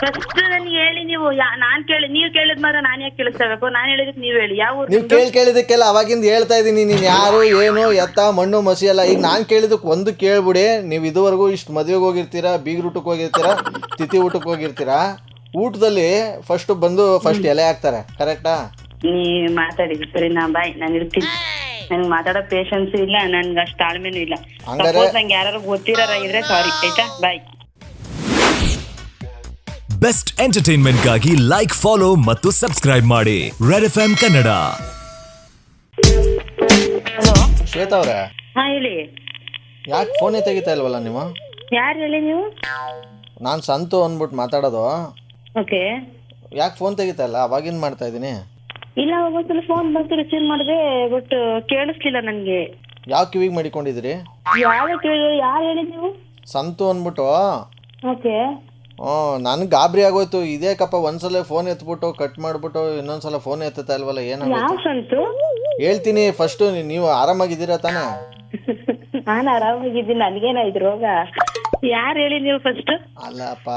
First ನನಗೆ ಹೇಳಿ ನೀವು ನಾನ್ ಕೇಳಿ ನೀವು ಕೇಳಿದ್ ಮಾತ್ರ ನಾನು ಯಾಕೆ ಕೇಳಿಸ್ಕೋಬೇಕು? ನಾನು ಹೇಳಿದಕ್ಕೆ ನೀವು ಹೇಳಿ ಯಾವ ಊರು ನೀವು ಕೇಳಿದಕ್ಕೆಲ್ಲ ಅವಾಗಿಂದ ಹೇಳ್ತಾ ಇದ್ದೀನಿ. ನೀನು ಯಾರು ಏನು ಎತ್ತ ಮಣ್ಣು ಮಸಿ ಅಲ್ಲ. ಈಗ ನಾನು ಕೇಳಿದಕ್ಕೆ ಒಂದು ಕೇಳ್ಬಿಡಿ. ನೀವು ಇದುವರೆಗೂ ಇಷ್ಟು ಮದುವೆಗೆ ಹೋಗಿರ್ತೀರಾ, ಬೀಗ್ರ ಊಟಕ್ಕೆ ಹೋಗಿರ್ತೀರಾ, ತಿಥಿ ಊಟಕ್ಕೆ ಹೋಗಿರ್ತೀರಾ. ಊಟದಲ್ಲಿ ಫಸ್ಟ್ ಎಲೆ ಹಾಕ್ತಾರೆ, ಕರೆಕ್ಟಾ? ನೀ ಮಾತಾಡಿದ್ರಿ ಸರಿ, ಬಾಯ್ ನಾನು ಇರ್ತೀನಿ. ನನ್ಗೆ ಮಾತಾಡೋ ಪೇಷನ್ಸ್ ಇಲ್ಲ, ನನ್ಗೆ ಅಷ್ಟು ತಾಳ್ಮೆನೂ ಇಲ್ಲ. ನಂಗೆ ಯಾರು ಗೊತ್ತಿರೋ ಇದ್ರೆ ಸಾರಿ, ಆಯ್ತಾ? ಬಾಯ್. ಬೆಸ್ಟ್ ಎಂಟರ್ಟೈನ್ಮೆಂಟ್ಗಾಗಿ ಲೈಕ್, ಫಾಲೋ ಮತ್ತು ಸಬ್ಸ್ಕ್ರೈಬ್ ಮಾಡಿ red FM Kannada. Hello Shweta ಅವರೇ, ಹಾ ಹೇಳಿ. ಯಾಕೆ ಫೋನೇ ತೆಗಿತಾ ಇಲ್ವಲ್ಲ ನೀವು? ಯಾರು ಹೇಳಿ ನೀವು? ನಾನು ಸಂತು ಅಂದ್ಬಿಟ್ಟು ಮಾತಾಡೋದು. ಓಕೆ. ಯಾಕೆ ಫೋನ್ ತೆಗಿತಾ ಇಲ್ಲ? ಅವಾಗಿಂದ ಮಾಡ್ತಾ ಇದ್ದೀನಿ. ಇಲ್ಲ, ಒಂದ್ಸಲ ಫೋನ್ ಬಂತು, ರಿಸೀವ್ ಮಾಡಿದೆ, ಬಟ್ ಕೇಳಿಸ್ಲಿಲ್ಲ ನನಗೆ. ಯಾವ ಕಿವಿಗೆ ಮಾಡಿಕೊಂಡಿದ್ದೀರಿ? ಯಾರು ಹೇಳಿ ನೀವು? ಸಂತು ಅಂದ್ಬಿಟ್ಟು. ಓಕೆ. ನನಗೆ ಗಾಬರಿ ಆಗೋಯ್ತು. ಇದೇ ಕಪ್ಪ ಒಂದ್ಸಲ ಫೋನ್ ಎತ್ಬಿಟ್ಟು ಕಟ್ ಮಾಡ್ಬಿಟ್ಟು ಇನ್ನೊಂದ್ಸಲ ಫೋನ್ ಎತ್ತುತ್ತಾ ಇಲ್ವಲ್ಲ, ಯಾವ ಸಂತು? ಹೇಳ್ತೀನಿ. ಫಸ್ಟು ನೀವು ಆರಾಮಾಗಿದ್ದೀರಾ ತಾನೇ? ನಾನು ಆರಾಮಾಗಿದ್ದೀನಿ, ನನಗೇನಾಯ್ತು ರೋಗ? ಯಾರು ಹೇಳಿ ನೀವು ಫಸ್ಟ್? ಅಲ್ಲಪ್ಪ,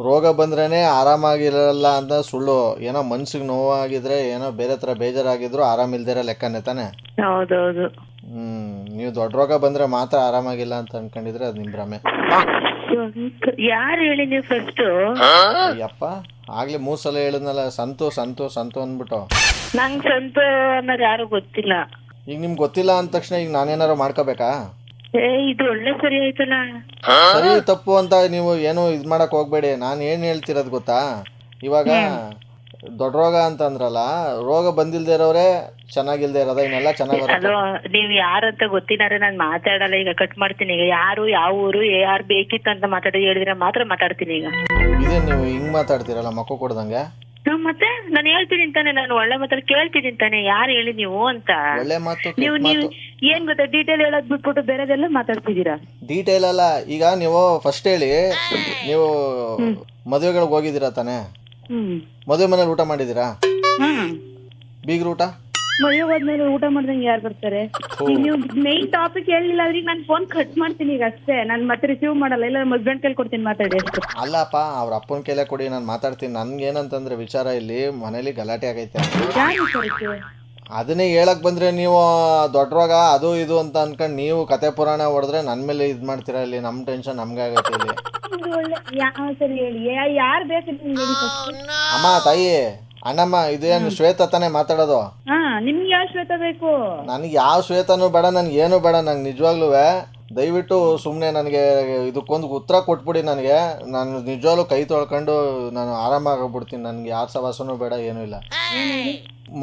ರೋಗ ಬಂದ್ರೇನೆ ಆರಾಮಾಗಿರಲ್ಲ ಅಂತ ಸುಳ್ಳು. ಏನೋ ಮನ್ಸಿಗೆ ನೋವಾಗಿದ್ರೆ, ಏನೋ ಬೇರೆ ಥರ ಬೇಜಾರಾಗಿದ್ರು ಆರಾಮಿಲ್ದಿರೋ ಲೆಕ್ಕನೇ ತಾನೆ? ಹೌದೌದು. ನೀವು ದೊಡ್ಡ ರೋಗ ಬಂದ್ರೆ ಮಾತ್ರ ಆರಾಮಾಗಿಲ್ಲ ಅಂತ ಅನ್ಕೊಂಡಿದ್ರೆ ಅದು ನಿಮ್ ಭ್ರಮೆ. ಯಾರು ಹೇಳಿ ನೀವು ಫಸ್ಟ್? ಅಯ್ಯಪ್ಪ, ಆಗ್ಲೇ 3 ಸಲ ಹೇಳಿದ್ನಲ್ಲ, ಸಂತು ಸಂತು ಸಂತು ಅಂದ್ಬಿಟ್ಟು. ನಂಗೆ ಸಂತು ಅನ್ನೋದು ಯಾರು ಗೊತ್ತಿಲ್ಲ. ಈಗ ನಿಮ್ಗೆ ಗೊತ್ತಿಲ್ಲ ಅಂದ ತಕ್ಷಣ ಈಗ ನಾನೇನಾರು ಮಾಡ್ಕೋಬೇಕಾ? ಇದು ಒಳ್ಳೆ ಸರಿ ಆಯ್ತಲ್ಲ. ಸರಿ ತಪ್ಪು ಅಂತ ನೀವು ಏನು ಇದು ಮಾಡಕ್ ಹೋಗ್ಬೇಡಿ. ನಾನು ಏನು ಹೇಳ್ತಿರೋದು ಗೊತ್ತಾ? ಇವಾಗ ದೊಡ್ಡ ರೋಗ ಅಂತ ಅಂದ್ರಲ್ಲ, ರೋಗ ಬಂದಿಲ್ದೇ ಇರೋರೆ ಚೆನ್ನಾಗಿಲ್ದೇ ಇರೋದ, ಇನ್ನೆಲ್ಲ ಚೆನ್ನಾಗಿ ಅದು ನೀವ್ ಯಾರಂತ ಗೊತ್ತಿನಾರೆ ನಾನು ಮಾತಾಡಲ್ಲ. ಈಗ ಕಟ್ ಮಾಡ್ತೀನಿ. ಈಗ ಯಾರು, ಯಾವ ಊರು, ಯಾರು ಬೇಕಿತ್ತು ಅಂತ ಹೇಳಿದ್ರೆ ಮಾತ್ರ ಮಾತಾಡ್ತೀನಿ. ಈಗ ಇದೇ ನೀವು ಹಿಂಗ್ ಮಾತಾಡ್ತೀರಲ್ಲ ಮಕ್ಕ ಕೊಡ್ದಂಗೆ. ಮತ್ತೆ ನಾನು ಹೇಳ್ತೀನಿ ತಾನೆ, ನಾನು ಒಳ್ಳೆ ಮಾತಾಡಿ ಕೇಳ್ತೀನಿ ತಾನೆ. ಯಾರು ಹೇಳಿ ನೀವು ಅಂತ? ಒಳ್ಳೆ ಮಾತು ನೀವು ಏನ್ ಗೊತ್ತಾ, ಡೀಟೇಲ್ ಹೇಳೋದ್ ಬಿಟ್ಬಿಟ್ಟು ಬೇರೆದೆಲ್ಲ ಮಾತಾಡ್ತಿದ್ದೀರಾ. ಡೀಟೇಲ್ ಅಲ್ಲ, ಈಗ ನೀವು ಫಸ್ಟ್ ಹೇಳಿ. ನೀವು ಮದುವೆಗಳಿಗೆ ಹೋಗಿದ್ದೀರಾ ತಾನೆ? ಮದುವೆ ಮನೇಲಿ ಊಟ ಮಾಡಿದೀರಾ? ಬೀಗ್ರ ಊಟ? ಮದುವೆ ಹೋದ್ಮೇಲೆ ಊಟ ಮಾಡ್ದಂಗೆ ಯಾರು ಬರ್ತಾರೆ? ನೀವು ಮೈನ್ ಟಾಪಿಕ್ ಹೇಳಿಲ್ಲ ಅಂದ್ರೆ ನಾನು ಫೋನ್ ಕಟ್ ಮಾಡ್ತೀನಿ ಈಗ ಅಷ್ಟೇ. ನಾನು ಮತ್ತೆ ರಿಸೀವ್ ಮಾಡಲ್ಲ. ಇಲ್ಲ ನಮ್ಮ ಹಸ್ಬೆಂಡ್ ಕೈಲಿ ಕೊಡ್ತೀನಿ, ಮಾತಾಡಿ ಅಷ್ಟೇ. ಅಲ್ಲಪ್ಪ, ಅವ್ರ ಅಪ್ಪನ ಕೈಲೇ ಕೊಡಿ, ನಾನು ಮಾತಾಡ್ತೀನಿ. ನನ್ಗೆ ಏನಂತಂದ್ರೆ ವಿಚಾರ, ಇಲ್ಲಿ ಮನೇಲಿ ಗಲಾಟೆ ಆಗೈತೆ. ಅದನ್ನೇ ಹೇಳಕ್ ಬಂದ್ರೆ ನೀವು ದೊಡ್ಡ ರೋಗ ಅದು ಇದು ಅಂತ ಅನ್ಕೊಂಡು ನೀವು ಕತೆ ಪುರಾಣ ಹೊಡೆದ್ರೆ ನನ್ನ ಮೇಲೆ ಇದು ಮಾಡ್ತೀರಾ. ಇಲ್ಲಿ ನಮ್ಮ ಟೆನ್ಷನ್ ನಮ್ಗೆ ಆಗೈತೆ ಇಲ್ಲಿ. ಸರಿ ಹೇಳಿ, ಯಾರು ಬೇಕು ಅಮ್ಮ, ತಾಯಿ, ಅಣ್ಣಮ್ಮ, ಇದೇನು ಶ್ವೇತಾ ತಾನೇ ಮಾತಾಡೋದು? ನಿಮ್ಗೆ ಯಾವ ಶ್ವೇತ ಬೇಕು? ನನಗೆ ಯಾವ ಶ್ವೇತನೂ ಬೇಡ, ನನ್ಗೆ ಏನು ಬೇಡ. ನಂಗೆ ನಿಜವಾಗ್ಲೂ ದಯವಿಟ್ಟು ಸುಮ್ಮನೆ ನನಗೆ ಇದಕ್ಕೊಂದು ಉತ್ತರ ಕೊಟ್ಬಿಡಿ. ನನಗೆ ನಾನು ನಿಜವಾಗ್ಲೂ ಕೈ ತೊಳ್ಕೊಂಡು ನಾನು ಆರಾಮಾಗ್ಬಿಡ್ತೀನಿ. ನನಗೆ ಯಾರ ಸವಾಸನೂ ಬೇಡ, ಏನೂ ಇಲ್ಲ.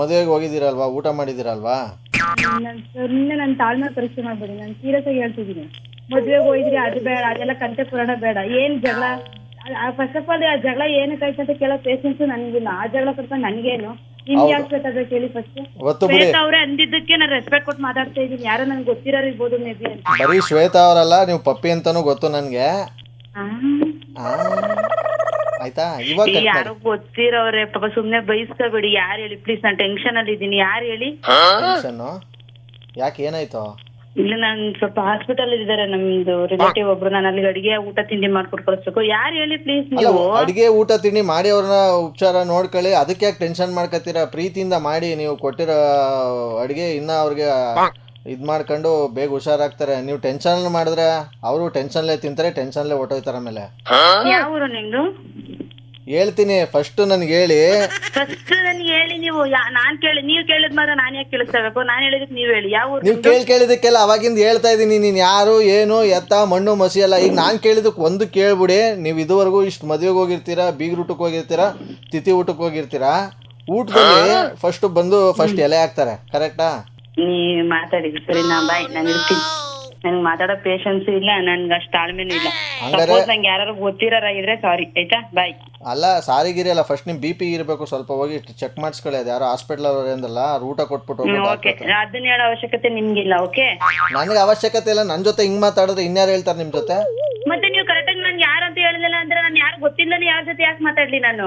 ಮದುವೆಗೆ ಹೋಗಿದ್ದೀರಲ್ವಾ, ಊಟ ಮಾಡಿದ್ದೀರಲ್ವಾ? ನನ್ನ ತಾಳ್ಮೆ ಪರೀಕ್ಷೆ ಮಾಡ್ಬೇಡಿ. ನಾನು ಸೀರಿಯಸ್ ಆಗಿ ಹೇಳ್ತಿದ್ದೀನಿ. ಮದುವೆಗೆ ಹೋಗಿದ್ರಿ, ಅದು ಬೇಡ, ಅದೆಲ್ಲ ಕಂತೆ ಪುರಾಣ ಬೇಡ. ಏನ್ ಜಗಳ? ಫಸ್ಟ್ ಆಫ್ ಆಲ್ ಆ ಜಗಳ ಏನಕ್ಕಾಯ್ತು ಅಂತ ಕೇಳೋ ಪೇಷನ್ಸ್ ನನಗಿಲ್ಲ. ಆ ಜಗಳ ಕರ್ಕೊಂಡು ನನಗೇನು? ನಿಮ್ಗೆ ಯಾಕೆ ಬೇಕಾದ್ರೆ ಕೇಳಿ ಫಸ್ಟ್. ಶ್ವೇತಾ ಅವ್ರೆ ಅಂದಿದ್ದಕ್ಕೆ ನಾನು ರೆಸ್ಪೆಕ್ಟ್ ಕೊಟ್ಟು ಮಾತಾಡ್ತಾ ಇದ್ದೀನಿ. ಯಾರೋ ನನ್ಗೆ ಗೊತ್ತಿರೋರು ಇರ್ಬೋದು ಮೇ ಬಿ ಅಂತ. ಬರೀ ಶ್ವೇತಾ ಅವರಲ್ಲ, ನೀವು ಪಪ್ಪಿ ಅಂತಾನು ಗೊತ್ತು ನನಗೆ. ಆಯ್ತಾ? ಇವಾಗ ಯಾರು ಗೊತ್ತಿರೋರೆ ಪಾಪ, ಸುಮ್ನೆ ಬೈಸ್ಕೋಬೇಡಿ. ಯಾರು ಹೇಳಿ ಪ್ಲೀಸ್, ನಾನು ಟೆನ್ಷನ್ ಅಲ್ಲಿ ಇದ್ದೀನಿ. ಯಾರು ಹೇಳಿ? ಯಾಕೆ, ಏನಾಯ್ತು? ಇಲ್ಲ, ನಾನು ಸ್ವಲ್ಪ ಹಾಸ್ಪಿಟಲ್ ಇದ್ದಾರೆ. ನಮ್ದು ರಿಲೇಟಿವ್ ಒಬ್ರು. ನಾನು ಅಲ್ಲಿ ಅಡಿಗೆ ಊಟ ತಿಂಡಿ ಮಾಡ್ಕೊಟ್ಟು ಕಳಿಸ್ಬೇಕು. ಯಾರು ಹೇಳಿ ಪ್ಲೀಸ್? ನೀವು ಅಡಿಗೆ ಊಟ ತಿಂಡಿ ಮಾಡಿ ಅವ್ರನ್ನ ಉಪಚಾರ ನೋಡ್ಕೊಳ್ಳಿ. ಅದಕ್ಕೆ ಯಾಕೆ ಟೆನ್ಷನ್ ಮಾಡ್ಕೊತೀರಾ? ಪ್ರೀತಿಯಿಂದ ಮಾಡಿ. ನೀವು ಕೊಟ್ಟಿರೋ ಅಡಿಗೆ ಇನ್ನ ಅವ್ರಿಗೆ ಇದ್ ಮಾಡ್ಕೊಂಡು ಬೇಗ ಹುಷಾರಾಗ್ತಾರೆ. ನೀವು ಟೆನ್ಷನ್ ಮಾಡಿದ್ರೆ ಅವರು ಟೆನ್ಷನ್ಲೇ ತಿಂತಾರೆ, ಟೆನ್ಷನ್ಲೇ ಹೊಟ್ಟೋಯ್ತಾರೆ. ಆಮೇಲೆ ಯಾವ ಊರು ನಿಮ್ದು? ಹೇಳ್ತೀನಿ, ಫಸ್ಟ್ ನನ್ಗೆ ಹೇಳಿ. ಫಸ್ಟ್ ನನ್ಗೆ ಹೇಳಿ ನೀವು. ನಾನ್ ಕೇಳಿ ನೀವು ಕೇಳಿದ್ ಮಾತ್ರ ನಾನು ಯಾಕೆ ಕೇಳಿಸ್ಕೋಬೇಕು? ನಾನು ಹೇಳಿದಕ್ಕೆ ನೀವು ಹೇಳಿ ಯಾವ ಊರು? ನೀವು ಕೇಳಿದಕ್ಕೆಲ್ಲ ಅವಾಗಿಂದ ಹೇಳ್ತಾ ಇದ್ದೀನಿ. ನೀನು ಯಾರು ಏನು ಎತ್ತ ಮಣ್ಣು ಮಸಿ ಅಲ್ಲ. ಈಗ ನಾನು ಕೇಳಿದಕ್ಕೆ ಒಂದು ಕೇಳ್ಬಿಡಿ. ನೀವು ಇದುವರೆಗೂ ಇಷ್ಟು ಮದುವೆಗೆ ಹೋಗಿರ್ತೀರಾ, ಬೀಗ್ರ ಊಟಕ್ಕೆ ಹೋಗಿರ್ತೀರಾ, ತಿಥಿ ಊಟಕ್ಕೆ ಹೋಗಿರ್ತೀರಾ. ಊಟದಲ್ಲಿ ಫಸ್ಟ್ ಎಲೆ ಹಾಕ್ತಾರೆ, ಕರೆಕ್ಟಾ? ನೀ ಮಾತಾಡಿದ್ರಿ ಸರಿ, ಬಾಯ್ ನಾನು ಇರ್ತೀನಿ. ನನ್ಗೆ ಮಾತಾಡೋ ಪೇಷನ್ಸ್ ಇಲ್ಲ, ನನ್ಗೆ ಅಷ್ಟು ತಾಳ್ಮೆನೂ ಇಲ್ಲ. ನಂಗೆ ಯಾರು ಗೊತ್ತಿರೋರಾಗಿದ್ರೆ ಸಾರಿ, ಆಯ್ತಾ? ಬಾಯ್. ಅಲ್ಲ, ಸಾರಿಗಿರಿ ಅಲ್ಲ, ಫಸ್ಟ್ ನಿಮ್ BP ಇರಬೇಕು. ಸ್ವಲ್ಪ ಹೋಗಿ ಚೆಕ್ ಮಾಡಿಸ್ಕೊಳ್ಳಿ. ಅದು ಯಾರೋ ಹಾಸ್ಪಿಟಲ್ ಅವ್ರು ಅಂದಲ್ಲ, ಊಟ ಕೊಟ್ಬಿಟ್ಟು ಅದನ್ನ ಹೇಳೋ ಅವಶ್ಯಕತೆ ನಿಮ್ಗಿಲ್ಲ. ಓಕೆ, ನನಗೆ ಅವಶ್ಯಕತೆ ಇಲ್ಲ. ನನ್ನ ಜೊತೆ ಹಿಂಗ್ ಮಾತಾಡಿದ್ರೆ ಇನ್ಯಾರು ಹೇಳ್ತಾರೆ ನಿಮ್ ಜೊತೆ? ಮತ್ತೆ ನೀವು ಕರೆಕ್ಟಾಗಿ ನಾನು ಯಾರಂತ ಹೇಳಿದಿಲ್ಲ ಅಂದ್ರೆ ನಾನು ಯಾರು ಗೊತ್ತಿಲ್ಲದೆ ಯಾರ ಜೊತೆ ಯಾಕೆ ಮಾತಾಡ್ಲಿ? ನಾನು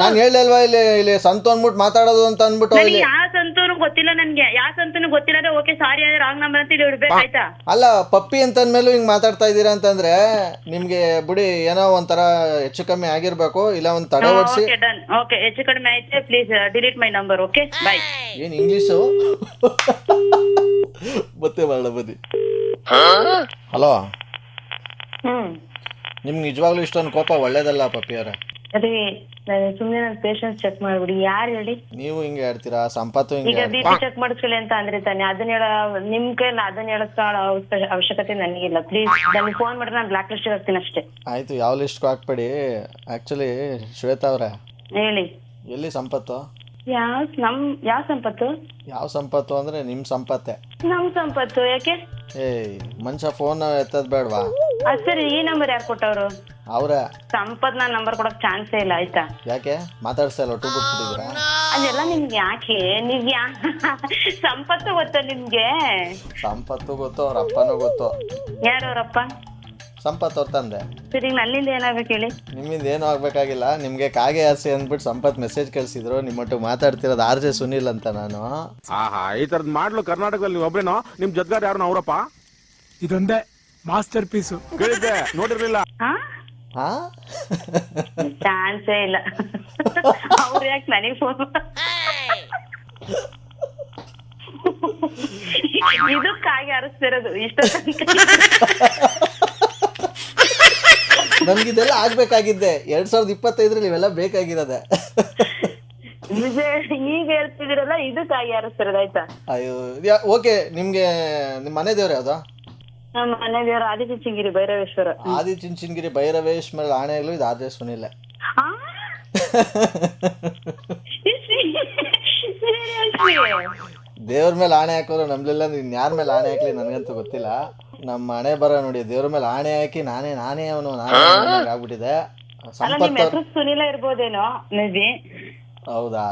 ನಾನು ಹೇಳಿಲ್ವಾ ಇಲ್ಲಿ ಸಂತು ಅಂದ್ಬಿಟ್ಟು ಮಾತಾಡೋದು ಅಂತ ಅಂದ್ಬಿಟ್ಟು? ಯಾವ ಸಂತೂರು ಗೊತ್ತಿಲ್ಲ ನನ್ಗೆ ಯಾಕಂತನೂ ಗೊತ್ತಿಲ್ಲ ಅಂದ್ರೆ ಓಕೆ ಸಾರಿ ಆದ್ರೆ ರಾಂಗ್ ನಂಬರ್ ಅಂತ ಇಲ್ಲಿ ಇಡ್ಬೇಕು ಆಯ್ತಾ. ಅಲ್ಲ ಪಪ್ಪಿ ಅಂತಂದ್ಮೇಲೂ ಹಿಂಗ್ ಮಾತಾಡ್ತಾ ಇದ್ದೀರಾ ಅಂತಂದ್ರೆ ನಿಮ್ಗೆ ಬಿಡಿ ಏನೋ ಒಂಥರ ಹೆಚ್ಚು ಕಮ್ಮಿ ಆಗಿರ್ಬೇಕು, ಇಲ್ಲ ಒಂದ್ ತಡೆ ಓಡಿಸಿ. ಓಕೆ ಡನ್, ಓಕೆ ಹೆಚ್ಚು ಕಡಿಮೆ ಆಯ್ತು, please delete my number. Okay by. ಏನ್ ಇಂಗ್ಲೀಷು ಮತ್ತೆ ಬರಲ್ಲ ಬನ್ನಿ. ಹಲೋ, ನಿಮ್ಗೆ ನಿಜವಾಗ್ಲೂ ಇಷ್ಟೊಂದು ಕೋಪ ಒಳ್ಳೇದಲ್ಲ ಪಪ್ಪಿ ಅವರೇ. ಅದೇ ಸುಮ್ನೆ ನನ್ನ ಪೇಷನ್ಸ್ ಚೆಕ್ ಮಾಡ್ಬಿಡಿ. ಯಾರು ಹೇಳಿ ನೀವು ಹಿಂಗೆ ಹೇಳ್ತೀರಾ? ಸಂಪತ್ತು ಈಗ ಹಿಂಗೆ BP ಚೆಕ್ ಮಾಡಿಸ್ಕೊಳ್ಳಿ ಅಂತ ಅಂದ್ರೆ ತಾನೆ ಅದನ್ನ ಹೇಳ ನಿಮ್ ಕೈಲಿ ಅದನ್ನ ಹೇಳೋ ಅವಶ್ಯಕತೆ ನನಗಿಲ್ಲ. ಪ್ಲೀಸ್ ನನಗೆ ಫೋನ್ ಮಾಡಿದ್ರೆ ನಾನು ಬ್ಲಾಕ್ ಲಿಸ್ಟ್ ಹಾಕ್ತೀನಿ ಅಷ್ಟೇ. ಆಯ್ತು, ಯಾವ ಲಿಸ್ಟ್ಗೂ ಹಾಕ್ಬೇಡಿ. ಆಕ್ಚುಲಿ ಶ್ವೇತಾ ಅವ್ರೆ, ಹೇಳಿ ಎಲ್ಲಿ ಸಂಪತ್ತು? ಯಾವ ಸಂಪತ್ತು? ಯಾವ ಸಂಪತ್ತು ಅಂದ್ರೆ ನಿಮ್ ಸಂಪತ್ತೆ. ನಮ್ ಸಂಪತ್ತು ಯಾಕೆ? ಏಯ್ ಮನುಷ್ಯ ಫೋನ್ ಎತ್ತದ್ ಬೇಡವಾ? ಸರಿ, ಈ ನಂಬರ್ ಯಾರು ಕೊಟ್ಟವ್ರು? ಅವ್ರೆ. ಸಂಪತ್ ನಾನ್ ನಂಬರ್ ಕೊಡಕ್ ಚಾನ್ಸೇ ಇಲ್ಲ ಆಯ್ತಾ. ಯಾಕೆ ಮಾತಾಡ್ತಾ ಇಲ್ಲ? ಒಟ್ಟು ಬಿಟ್ಬಿಟ್ಟಿದ್ದೀರಾ? ಅದೆಲ್ಲ ನಿಮ್ಗೆ ಯಾಕೆ? ನೀವ್ ಸಂಪತ್ತು ಗೊತ್ತ ನಿಮ್ಗೆ? ಸಂಪತ್ತು ಗೊತ್ತು, ಅವ್ರ ಅಪ್ಪನೂ ಗೊತ್ತು. ಯಾರು ಅವ್ರಪ್ಪ? ಸಂಪತ್ ಅವ್ರ ತಂದೆ. ಸರಿ, ನನ್ನಿಂದ ಏನಾಗ್ಬೇಕು ಹೇಳಿ? ನಿಮ್ಮಿಂದ ಏನೂ ಆಗ್ಬೇಕಾಗಿಲ್ಲ. ನಿಮ್ಗೆ ಕಾಗೆ ಆಸೆ ಅಂದ್ಬಿಟ್ಟು ಸಂಪತ್ ಮೆಸೇಜ್ ಕಳ್ಸಿದ್ರು. ನಿಮ್ಮಟ್ಟು ಮಾತಾಡ್ತಿರೋದು RJ ಸುನಿಲ್ ಅಂತ. ನಾನು ಈ ತರದ್ ಮಾಡ್ಲು ಕರ್ನಾಟಕದಲ್ಲಿ ನೀವು ಒಬ್ರೇನೋ? ನಿಮ್ ಜೊತೆಗಾರ ಯಾರು ಅವರಪ್ಪ? ಇದೊಂದೇ ಮಾಸ್ಟರ್ ಪೀಸು. ಕೇಳಿದ್ದೆ, ನೋಡಿರ್ಲಿಲ್ಲ. ಹಾ ಚಾನ್ಸೇ ಇಲ್ಲ. ಅವ್ರು ಯಾಕೆ ನನಗೆ ಫೋನ್? ಇದಕ್ಕಾಗಿ ಅರಸ್ತಿರೋದು ಇಷ್ಟ. ನಮ್ಗಿದೆಲ್ಲ ಆಗ್ಬೇಕಾಗಿದ್ದೆ 2025 ಇವೆಲ್ಲ ಬೇಕಾಗಿರೋದೆ. ಈಗ ಹೇಳ್ತಿದಿರಲ್ಲ, ಇದಕ್ಕಾಗಿ ಅರಸ್ತಿರೋದು ಆಯ್ತಾ. ಅಯ್ಯೋ ಓಕೆ. ನಿಮ್ಗೆ ನಿಮ್ ಮನೆ ದೇವ್ರ ಯಾವ್ದು? ನಮ್ಮ ಮನೆ ದೇವರು ಆದಿಚುಂಚನಗಿರಿ ಭೈರವೇಶ್ವರ. ಆದಿಚುಂಚನಗಿರಿ ಭೈರವೇಶ್ವರ ಆಣೆಗಳು. ಇದು RJ ಸುನಿಲ್. ದೇವ್ರ ಮೇಲೆ ಆಣೆ ಹಾಕೋರು ನಂಬಲಿಲ್ಲ ಅಂದ್ರೆ ಇನ್ಯಾರ ಮೇಲೆ ಆಣೆ ಹಾಕ್ಲಿ ನನಗಂತೂ ಗೊತ್ತಿಲ್ಲ. ನಮ್ಮ ಹಣೆ ಬರ ನೋಡಿ, ದೇವ್ರ ಮೇಲೆ ಆಣೆ ಹಾಕಿ ನಾನೇ ಅವನು ಆಗ್ಬಿಟ್ಟಿದೆ. ಸಂಪತ್ತು ಸುನಿಲ ಇರ್ಬೋದೇನೋ ಮೇಬಿ. ಹೌದಾ?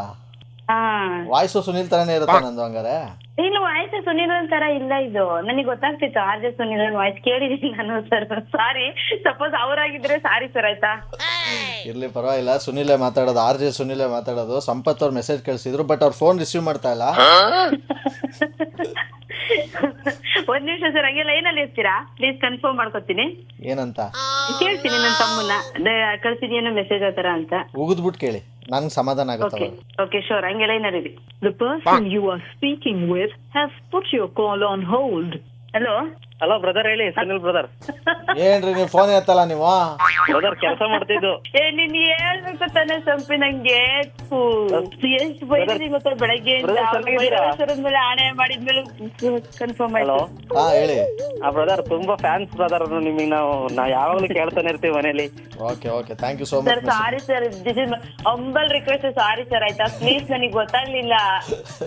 ವಾಯ್ಸು ಸುನಿಲ್ ತರನೇ ಇರುತ್ತೆ ನಂದು ಹಂಗಾರೆ. ಇಲ್ಲ, ವಾಯ್ಸ್ ಸುನಿಲ್ ತರ ಇಲ್ಲ. ಇದು ನನಗೆ ಗೊತ್ತಾಗ್ತಿತ್ತು RJ ಸುನಿಲ್ ವಾಯ್ಸ್ ಕೇಳಿದೀನಿ ನಾನು. ಸರ್ ಸಾರಿ, ಸಪೋಸ್ ಅವ್ರಾಗಿದ್ರೆ ಸಾರಿ ಸರ್ ಆಯ್ತಾ. ಇರ್ಲಿ ಪರವಾಗಿಲ್ಲ, ಸುನಿಲೇ ಮಾತಾಡೋದು, RJ ಸುನಿಲೇ ಮಾತಾಡೋದು. ಸಂಪತ್ ಅವ್ರು ಮೆಸೇಜ್ ಕಳ್ಸಿದ್ರು, ಬಟ್ ಅವ್ರ ಫೋನ್ ರಿಸೀವ್ ಮಾಡ್ತಾ ಇಲ್ಲ. ಒಂದ್ ನಿಮಿಷ ಸರ್, ಹಂಗೆ ಲೈನ್ ಅಲ್ಲಿ ಇರ್ತೀರಾ? ಪ್ಲೀಸ್ ಕನ್ಫರ್ಮ್ ಮಾಡ್ಕೊತೀನಿ. ಏನಂತ ಕೇಳ್ತೀನಿ ನನ್ನ ತಮ್ಮನ್ನ, ಕಳ್ಸಿದ್ಯೇನೋ ಮೆಸೇಜ್ ಆತರ ಅಂತ. ಉಗಿದ್ಬಿಟ್ಟು ಕೇಳಿ, ನನ್ಗೆ ಸಮಾಧಾನ ಆಗುತ್ತೆ. ಓಕೆ ಶೋರ್, ಹಂಗೆ ಲೈನ್ ಅಲ್ಲಿ ಇರಿ. The person you are speaking with has put your call on hold. Hello hello brother, ಹೇಳಿ ಸುನಿಲ್ ಬ್ರದರ್. ಏನ್ರಿ ನೀವು ಫೋನ್ ಎತ್ತಲ್ಲ ನೀವು? ಬ್ರದರ್ ಕೆಲಸ ಮಾಡ್ತಿದ್ದು. ನೀನ್ ಹೇಳ್ಬೇಕು ತಾನೆ ಸಂಪಿ, ನಂಗೆ ಎಷ್ಟು ಬೈದಿ ಗೊತ್ತಾ ಬೆಳಗ್ಗೆ ಮೇಲೆ ಆಣೆ ಮಾಡಿದ್ಮೇಲೆ ಕನ್ಫರ್ಮ್ ಆಯ್ತು. ಹಾ ಹೇಳಿ. ಬ್ರದರ್ ತುಂಬಾ ಫ್ಯಾನ್ಸ್ ಬ್ರದರ್, ನಿಮಗೆ ನಾವು ಯಾವಾಗ್ಲೂ ಕೇಳ್ತಾನೆ ಇರ್ತೀವಿ ಮನೇಲಿ. Okay okay, thank you so much. Sir sorry sir, this is humble request. Sorry sir ಆಯ್ತಾ, ಪ್ಲೀಸ್ ನನಗೆ ಗೊತ್ತಾಗ್ಲಿಲ್ಲ,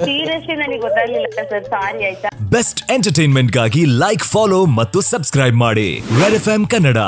ಸೀರಿಯಸ್ಲಿ ನನಗೆ ಗೊತ್ತಾಗ್ಲಿಲ್ಲ ಸರ್, ಸಾರಿ ಆಯ್ತಾ. ಬೆಸ್ಟ್ ಎಂಟರ್ಟೈನ್ಮೆಂಟ್ಗಾಗಿ ಲೈಕ್, ಫಾಲೋ ಮತ್ತು ಸಬ್ಸ್ಕ್ರೈಬ್ ಮಾಡಿ Red FM ಕನ್ನಡ.